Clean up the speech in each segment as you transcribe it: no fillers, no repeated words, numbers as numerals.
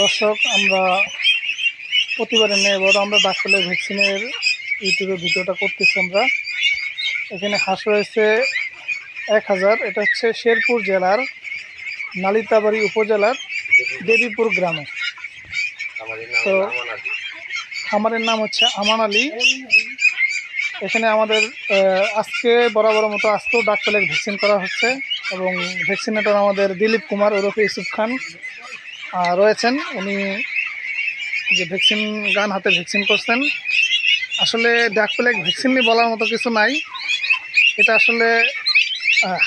দর্শক, আমরা প্রতিবারে নেই, এবার আমরা ডাকতলা ভ্যাকসিনের ইউটিউবে ভিডিওটা করতেছি। আমরা এখানে হাঁস রয়েছে 1000। এটা হচ্ছে শেরপুর জেলার নালিতাবাড়ি উপজেলার দেবীপুর গ্রামে। তো খামারের নাম হচ্ছে আমান আলী। এখানে আমাদের আজকে বরাবর মতো আজকেও ডাকতলা ভ্যাকসিন করা হচ্ছে এবং ভ্যাকসিনেটর আমাদের দিলীপ কুমার ওরফে ইউসুফ খান রয়েছেন। উনি যে ভ্যাকসিন গান হাতে ভ্যাকসিন করছেন। আসলে ডাকতলা ভ্যাকসিন নিয়ে বলার মতো কিছু নাই। এটা আসলে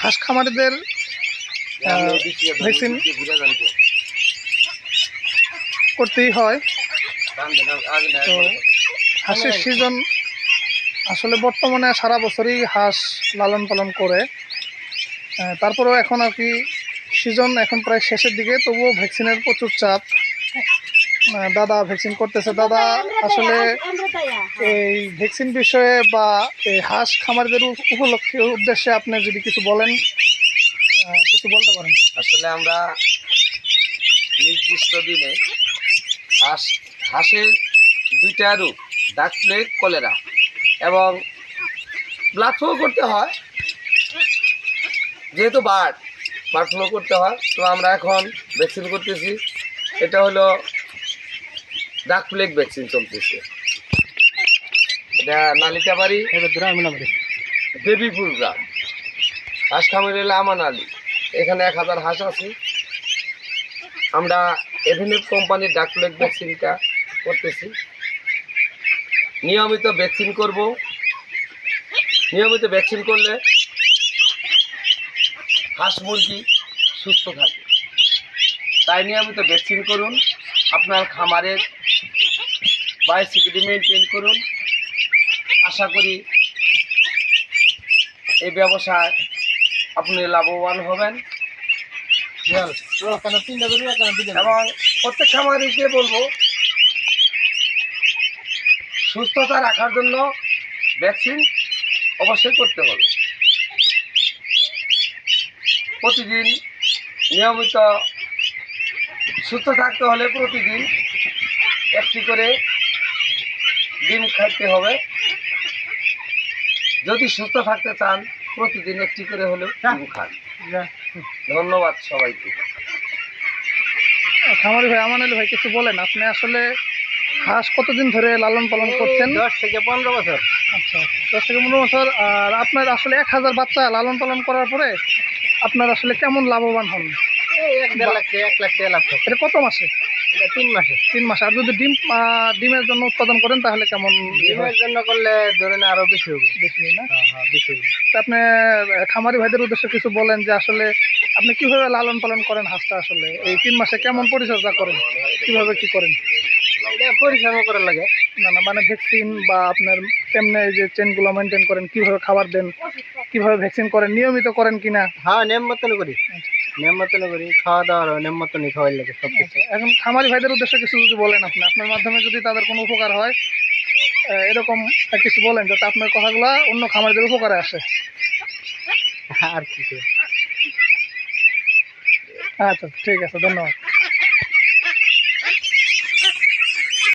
হাঁস খামারিদের ভ্যাকসিন করতেই হয়। তো হাঁসের সিজন আসলে বর্তমানে সারা বছরই হাঁস লালন পালন করে। তারপরেও এখন আর কি সিজন এখন প্রায় শেষের দিকে, তবুও ভ্যাকসিনের প্রচুর চাপ। দাদা ভ্যাকসিন করতেছে। দাদা, আসলে এই ভ্যাকসিন বিষয়ে বা এই হাঁস খামারিদের উপলক্ষে উদ্দেশ্যে আপনি যদি কিছু বলেন, কিছু বলতে পারেন। আসলে আমরা নির্দিষ্ট দিনে হাঁসের 2টা রোগ, ডাক প্লেগ, কলেরা এবং ব্লাড ফ্লো করতে হয়, যেহেতু বার্ড ফ্লো করতে হয়। তো আমরা এখন ভ্যাকসিন করতেছি। এটা হলো ডাক প্লেগ ভ্যাকসিন চলতেছে। এটা নালিতাবাড়ি দেবীপুর গ্রাম। হাঁস খামারি হলো আমান আলী। এখানে 1000 হাঁস আছে। আমরা এভিনিউ কোম্পানির ডাক প্লেগ ভ্যাকসিনটা করতেছি। নিয়মিত ভ্যাকসিন করব। নিয়মিত ভ্যাকসিন করলে হাঁস মুরগি সুস্থ থাকে। তাই নিয়মিত ভ্যাকসিন করুন। আপনার খামারের বায়োসিকিউরিটি মেনটেন করুন। আশা করি এই ব্যবসায় আপনি লাভবান হবেন। এবং প্রত্যেক খামারিকে বলবো, সুস্থতা রাখার জন্য ভ্যাকসিন অবশ্যই করতে হবে। প্রতিদিন নিয়মিত সুস্থ থাকতে হলে প্রতিদিন একটি করে ডিম খাইতে হবে। যদি সুস্থ থাকতে চান প্রতিদিন একটি করে হলেও ডিম খান। ধন্যবাদ সবাইকে। খামারি ভাই আমান আলী ভাই, কিছু বলেন। আপনি আসলে হাঁস কতদিন ধরে লালন পালন করছেন? 10 থেকে 15 বছর। আচ্ছা, 10 থেকে 15 বছর। আর আপনার আসলে 1000 বাচ্চা লালন পালন করার পরে আপনার আসলে কেমন লাভবান হন? 1.5 লাখ থেকে 1 লাখ থেকে লাভ। এটা কত মাসে? এটা 3 মাসে। 3 মাসে। আর যদি ডিমের জন্য উৎপাদন করেন তাহলে কেমন? ডিমের জন্য করলে ধরেন আরো বেশি হবে। বেশি না? হ্যাঁ, বেশি হবে। তা আপনি খামারি ভাইদের উদ্দেশ্যে কিছু বলেন যে আসলে আপনি কিভাবে লালন পালন করেন হাঁসটা, আসলে এই 3 মাসে কেমন পরিচর্যা করেন, কিভাবে কি করেন? পরিশ্রম করার লাগে। না মানে ভ্যাকসিন বা আপনার কেমনে এই যে চেনগুলো মেনটেন করেন, কিভাবে খাবার দেন, কিভাবে ভ্যাকসিন করেন, নিয়মিত করেন কিনা? হ্যাঁ, নিয়ম মতন করি। নিয়ম মতন করি, খাওয়া দাওয়া নিয়ম মতনই খাওয়াই লাগে সব কিছু। এখন খামারি ভাইদের উদ্দেশ্যে কিছু যদি বলেন, আপনার মাধ্যমে যদি তাদের কোনো উপকার হয়, এরকম কিছু বলেন যাতে আপনার কথাগুলো অন্য খামারিদের উপকারে আসে। আর কি? আচ্ছা, ঠিক আছে, ধন্যবাদ।